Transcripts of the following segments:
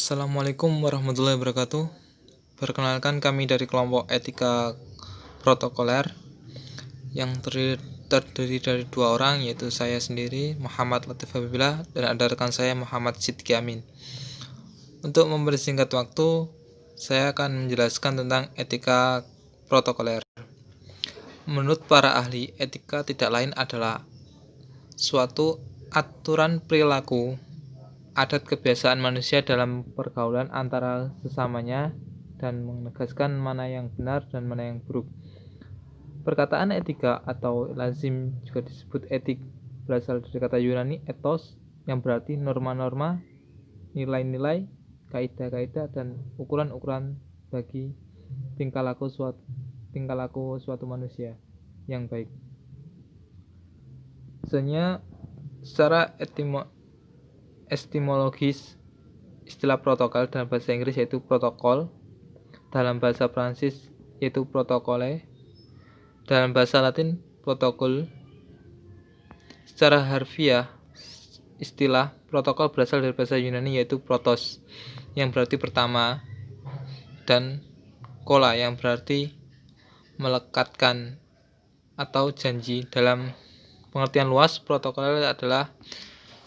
Assalamualaikum warahmatullahi wabarakatuh. Perkenalkan, kami dari kelompok etika protokoler yang terdiri dari dua orang, yaitu saya sendiri Muhammad Latif Habibillah dan ada rekan saya Muhammad Sidki Amin. Untuk mempersingkat waktu, saya akan menjelaskan tentang etika protokoler. Menurut para ahli, etika tidak lain adalah suatu aturan perilaku, adat kebiasaan manusia dalam pergaulan antara sesamanya dan menegaskan mana yang benar dan mana yang buruk. Perkataan etika atau lazim juga disebut etik, berasal dari kata Yunani ethos yang berarti norma-norma, nilai-nilai, kaidah-kaidah, dan ukuran-ukuran bagi tingkah laku suatu manusia yang baik. Secara etimologis, istilah protokol dalam bahasa Inggris yaitu protokol, dalam bahasa Prancis yaitu protokole, dalam bahasa Latin protokol. Secara harfiah, istilah protokol berasal dari bahasa Yunani yaitu protos yang berarti pertama, dan kola yang berarti melekatkan atau janji. Dalam pengertian luas, protokol adalah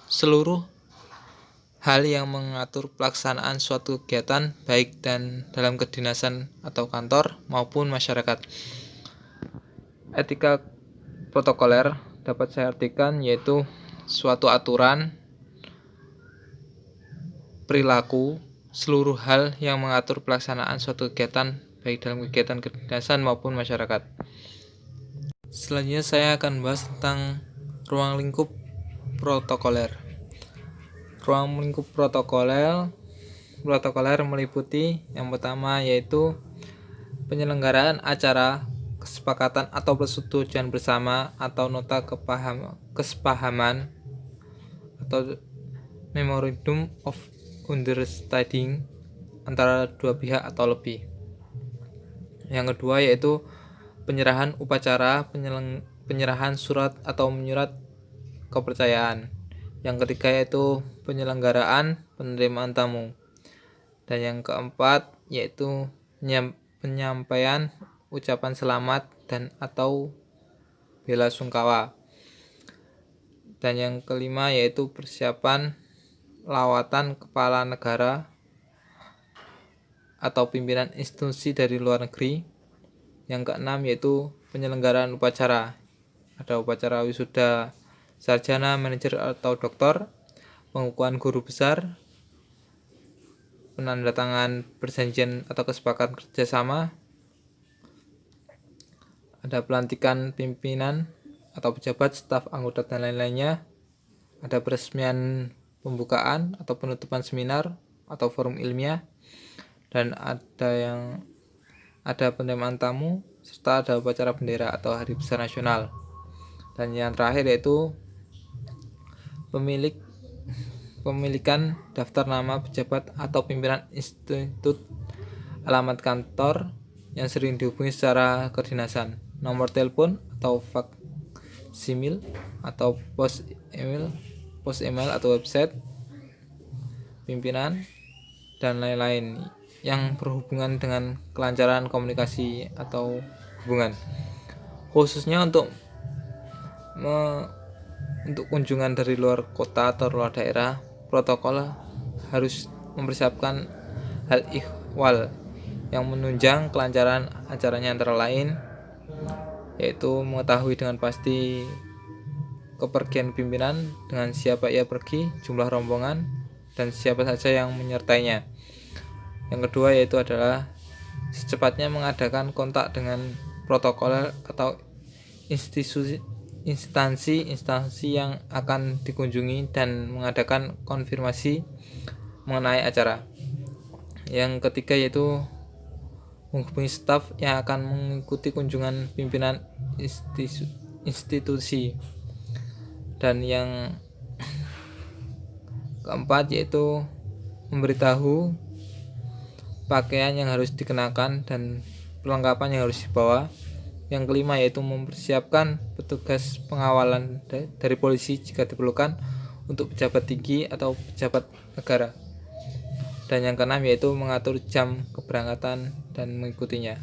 seluruh hal yang mengatur pelaksanaan suatu kegiatan baik dan dalam kedinasan atau kantor maupun masyarakat. Etika protokoler dapat saya artikan yaitu suatu aturan perilaku seluruh hal yang mengatur pelaksanaan suatu kegiatan baik dalam kegiatan kedinasan maupun masyarakat. Selanjutnya saya akan membahas tentang ruang lingkup protokoler. Ruang lingkup protokoler meliputi yang pertama yaitu penyelenggaraan acara, kesepakatan atau persetujuan bersama atau nota kesepahaman atau memorandum of understanding antara dua pihak atau lebih. Yang kedua yaitu penyerahan upacara, penyerahan surat atau menyurat kepercayaan. Yang ketiga yaitu penyelenggaraan penerimaan tamu. Dan yang keempat yaitu penyampaian ucapan selamat dan atau bela sungkawa. Dan yang kelima yaitu persiapan lawatan kepala negara atau pimpinan institusi dari luar negeri. Yang keenam yaitu penyelenggaraan upacara. Ada upacara wisuda sarjana, manajer atau doktor, pengukuhan guru besar, penandatangan perjanjian atau kesepakatan kerjasama, ada pelantikan pimpinan atau pejabat, staf, anggota, dan lain-lainnya, ada peresmian pembukaan atau penutupan seminar atau forum ilmiah, dan ada penerimaan tamu, serta ada upacara bendera atau hari besar nasional. Dan yang terakhir yaitu pemilikan daftar nama pejabat atau pimpinan institut, alamat kantor yang sering dihubungi secara kedinasan, nomor telepon atau faksimil atau pos email atau website pimpinan, dan lain-lain yang berhubungan dengan kelancaran komunikasi atau hubungan. Khususnya untuk kunjungan dari luar kota atau luar daerah, protokol harus mempersiapkan hal ihwal yang menunjang kelancaran acaranya, antara lain yaitu mengetahui dengan pasti kepergian pimpinan, dengan siapa ia pergi, jumlah rombongan, dan siapa saja yang menyertainya. Yang kedua yaitu adalah secepatnya mengadakan kontak dengan protokoler atau instansi yang akan dikunjungi dan mengadakan konfirmasi mengenai acara. Yang ketiga yaitu menghubungi staf yang akan mengikuti kunjungan pimpinan institusi. Dan yang keempat yaitu memberitahu pakaian yang harus dikenakan dan perlengkapan yang harus dibawa. Yang kelima yaitu mempersiapkan petugas pengawalan dari polisi jika diperlukan untuk pejabat tinggi atau pejabat negara. Dan yang keenam yaitu mengatur jam keberangkatan dan mengikutinya.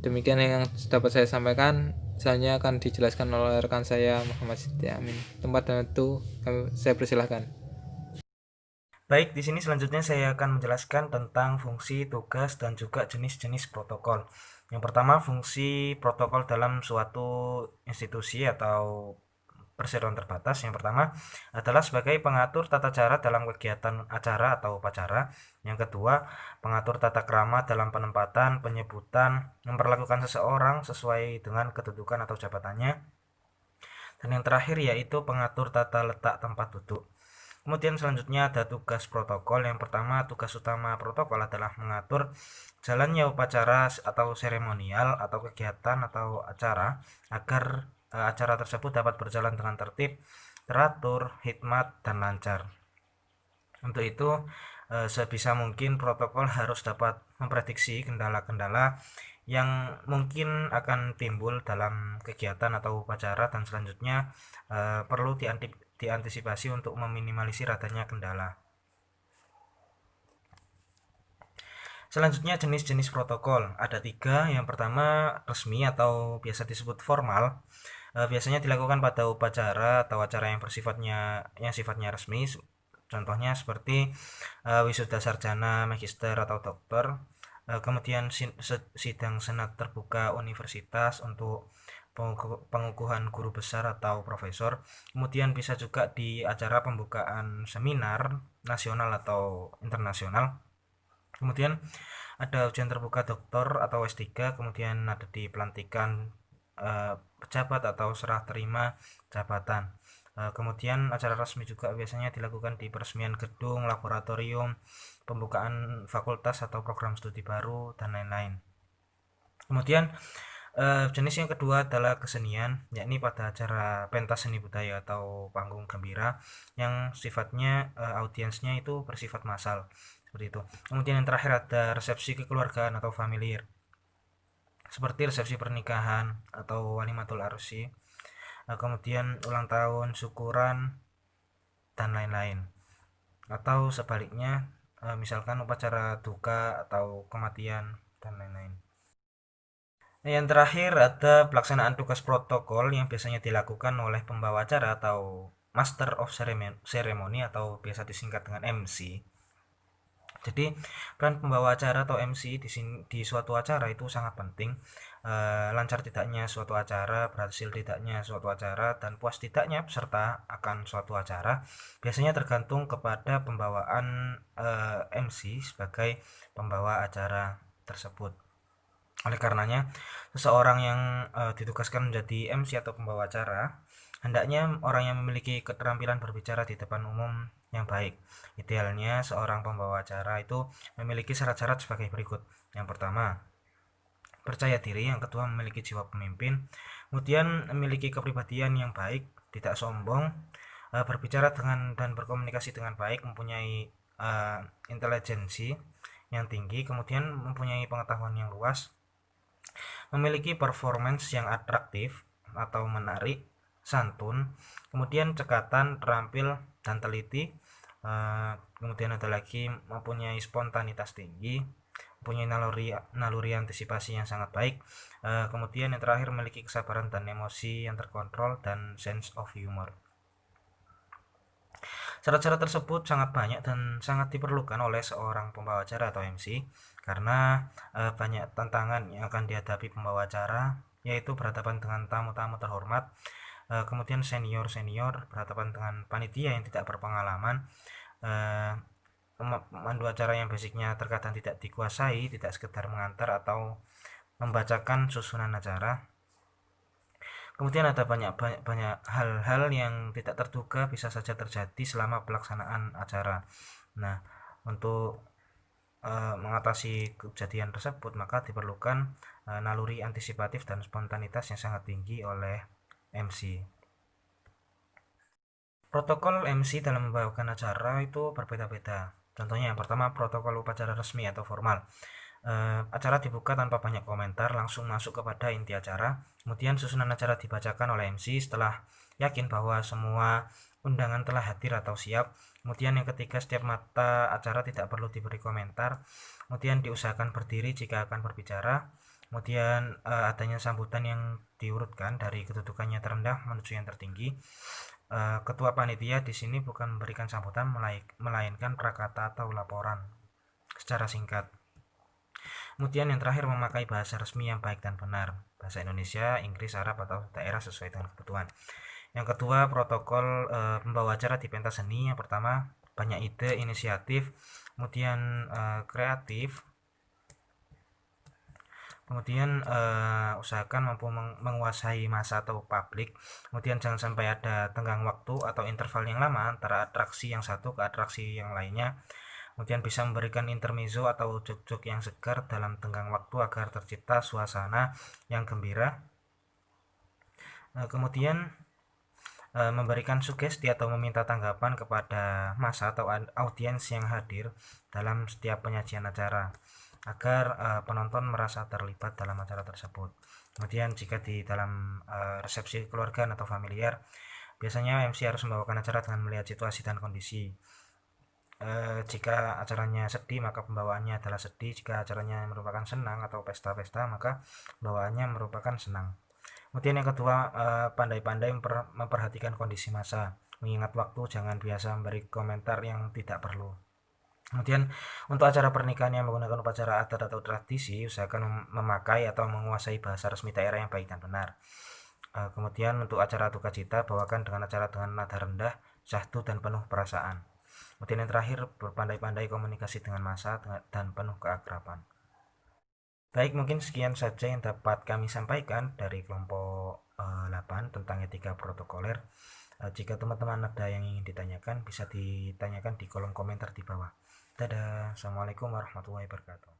Demikian yang dapat saya sampaikan. Selanjutnya akan dijelaskan oleh rekan saya Muhammad Siti Amin. Tempat dan waktu saya persilahkan. Baik, di sini selanjutnya saya akan menjelaskan tentang fungsi, tugas, dan juga jenis-jenis protokol. Yang pertama, fungsi protokol dalam suatu institusi atau perseroan terbatas. Yang pertama adalah sebagai pengatur tata cara dalam kegiatan acara atau upacara. Yang kedua, pengatur tata krama dalam penempatan, penyebutan, memperlakukan seseorang sesuai dengan kedudukan atau jabatannya. Dan yang terakhir yaitu pengatur tata letak tempat duduk. Kemudian selanjutnya ada tugas protokol. Yang pertama, tugas utama protokol adalah mengatur jalannya upacara atau seremonial atau kegiatan atau acara agar acara tersebut dapat berjalan dengan tertib, teratur, hikmat, dan lancar. Untuk itu, sebisa mungkin protokol harus dapat memprediksi kendala-kendala yang mungkin akan timbul dalam kegiatan atau upacara, dan selanjutnya perlu diantisipasi untuk meminimalisir adanya kendala. Selanjutnya jenis-jenis protokol ada tiga. Yang pertama resmi atau biasa disebut formal. Biasanya dilakukan pada upacara atau acara yang sifatnya resmi. Contohnya seperti wisuda sarjana, magister atau dokter. Kemudian sidang senat terbuka universitas untuk pengukuhan guru besar atau profesor. Kemudian bisa juga di acara pembukaan seminar nasional atau internasional. Kemudian ada ujian terbuka doktor atau S3, kemudian ada di pelantikan pejabat atau serah terima jabatan. Kemudian acara resmi juga biasanya dilakukan di peresmian gedung, laboratorium, pembukaan fakultas atau program studi baru, dan lain-lain. Kemudian jenis yang kedua adalah kesenian, yakni pada acara pentas seni budaya atau panggung gembira yang sifatnya audiensnya itu bersifat massal, seperti itu. Kemudian yang terakhir ada resepsi kekeluargaan atau familiar, seperti resepsi pernikahan atau walimatul arsi, kemudian ulang tahun, syukuran, dan lain-lain. Atau sebaliknya, misalkan upacara duka atau kematian, dan lain-lain. Yang terakhir ada pelaksanaan tugas protokol yang biasanya dilakukan oleh pembawa acara atau Master of Ceremony atau biasa disingkat dengan MC. Jadi peran pembawa acara atau MC di suatu acara itu sangat penting. Lancar tidaknya suatu acara, berhasil tidaknya suatu acara, dan puas tidaknya peserta akan suatu acara biasanya tergantung kepada pembawaan MC sebagai pembawa acara tersebut. Oleh karenanya, seseorang yang ditugaskan menjadi MC atau pembawa acara, hendaknya orang yang memiliki keterampilan berbicara di depan umum yang baik. Idealnya, seorang pembawa acara itu memiliki syarat-syarat sebagai berikut. Yang pertama, percaya diri. Yang kedua, memiliki jiwa pemimpin. Kemudian, memiliki kepribadian yang baik, tidak sombong, berbicara dengan dan berkomunikasi dengan baik, mempunyai intelijensi yang tinggi, kemudian mempunyai pengetahuan yang luas, memiliki performance yang atraktif atau menarik, santun, kemudian cekatan, terampil, dan teliti. Kemudian ada lagi mempunyai spontanitas tinggi, mempunyai naluri antisipasi yang sangat baik. Kemudian yang terakhir memiliki kesabaran dan emosi yang terkontrol, dan sense of humor. Syarat-syarat tersebut sangat banyak dan sangat diperlukan oleh seorang pembawa acara atau MC karena banyak tantangan yang akan dihadapi pembawa acara, yaitu berhadapan dengan tamu-tamu terhormat, kemudian senior-senior, berhadapan dengan panitia yang tidak berpengalaman, pemandu acara yang basicnya terkadang tidak dikuasai, tidak sekedar mengantar atau membacakan susunan acara. Kemudian ada banyak hal-hal yang tidak terduga bisa saja terjadi selama pelaksanaan acara. Nah, untuk mengatasi kejadian tersebut maka diperlukan naluri antisipatif dan spontanitas yang sangat tinggi oleh MC. Protokol MC dalam membawakan acara itu berbeda-beda. Contohnya yang pertama protokol upacara resmi atau formal. Acara dibuka tanpa banyak komentar, langsung masuk kepada inti acara. Kemudian susunan acara dibacakan oleh MC setelah yakin bahwa semua undangan telah hadir atau siap. Kemudian yang ketiga, setiap mata acara tidak perlu diberi komentar. Kemudian diusahakan berdiri jika akan berbicara. Kemudian adanya sambutan yang diurutkan dari kedudukannya terendah menuju yang tertinggi. Ketua panitia di sini bukan memberikan sambutan, melainkan prakata atau laporan secara singkat. Kemudian yang terakhir, memakai bahasa resmi yang baik dan benar, bahasa Indonesia, Inggris, Arab, atau daerah sesuai dengan kebutuhan. Yang kedua, protokol pembawa acara di pentas seni. Yang pertama, banyak ide, inisiatif, kemudian kreatif. Kemudian usahakan mampu menguasai masa atau publik. Kemudian jangan sampai ada tenggang waktu atau interval yang lama antara atraksi yang satu ke atraksi yang lainnya. Kemudian bisa memberikan intermezzo atau jok-jok yang segar dalam tenggang waktu agar tercipta suasana yang gembira. Kemudian memberikan sugesti atau meminta tanggapan kepada masa atau audiens yang hadir dalam setiap penyajian acara agar penonton merasa terlibat dalam acara tersebut. Kemudian jika di dalam resepsi keluarga atau familiar, biasanya MC harus membawakan acara dengan melihat situasi dan kondisi. Jika acaranya sedih, maka pembawaannya adalah sedih. Jika acaranya merupakan senang atau pesta-pesta, maka pembawaannya merupakan senang. Kemudian yang kedua, pandai-pandai memperhatikan kondisi masa, mengingat waktu, jangan biasa memberi komentar yang tidak perlu. Kemudian untuk acara pernikahan yang menggunakan upacara adat atau tradisi, usahakan memakai atau menguasai bahasa resmi daerah yang baik dan benar. Kemudian untuk acara duka cita, bawakan dengan acara dengan nada rendah, syahdu, dan penuh perasaan. Kemudian yang terakhir, berpandai-pandai komunikasi dengan massa dan penuh keakraban. Baik, mungkin sekian saja yang dapat kami sampaikan dari kelompok 8 tentang etika protokoler. Jika teman-teman ada yang ingin ditanyakan, bisa ditanyakan di kolom komentar di bawah. Dadah, assalamualaikum warahmatullahi wabarakatuh.